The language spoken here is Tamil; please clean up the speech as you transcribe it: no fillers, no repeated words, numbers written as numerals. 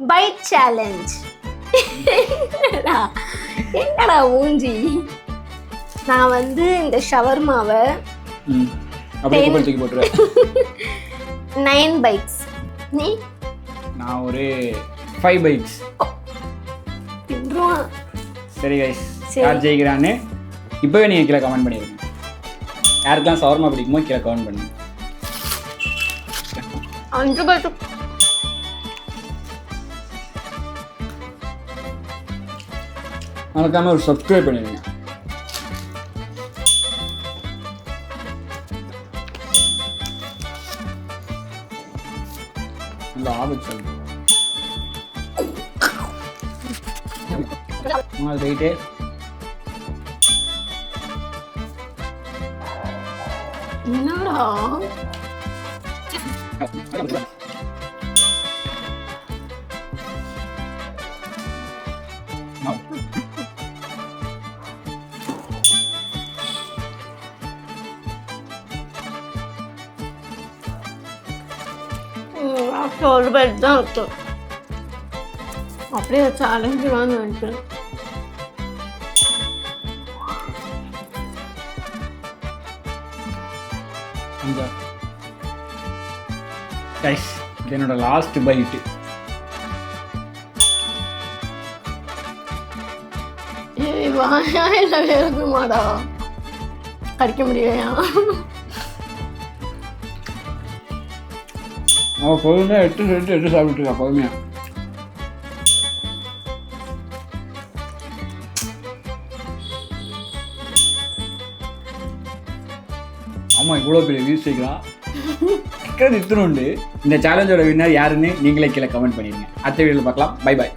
Byte challenge. என்னடா மூஞ்சி. நான் வந்து இந்த ஷவர்மாவை அப்படியே தூக்கி போட்டுருவேன். 9 பைட்ஸ். நீ? நான் ஒரு 5 பைட்ஸ். சரி கைஸ், யார் ஜெயிக்கிறான்னு இப்போவே நீங்கள் கீழே கமெண்ட் பண்ணிடுங்க. யாருக்கெல்லாம் ஷவர்மா பிடிக்குமோ கீழே கமெண்ட் பண்ணுங்க. 5 பைட். மறக்காம ஒரு சப்ஸ்கிரைப் பண்ணிடுங்க. இந்த ஆபத்து சொல்லு போயிட்டு என்னடா ஒரு பெட் தான் இருக்கு. அப்படியே சேலஞ்சுவான்னு நினைக்கிறேன். கைஸ், இது என்னோட லாஸ்ட் பைட்டு. வாயில வேகுமாடா, கடிக்க முடியலையா? அவன் பொறுமையாக எடுத்து சாப்பிட்டுருக்கா. பொறுமையா ஆமாம், இவ்வளோ பெரிய வியூஸ் வைக்கலாம். இத்தனை உண்டு. இந்த சேலஞ்சோட வின்னர் யாருன்னு நீங்களே கீழே கமெண்ட் பண்ணிடுங்க. அடுத்த வீடியோவில் பார்க்கலாம். Bye bye.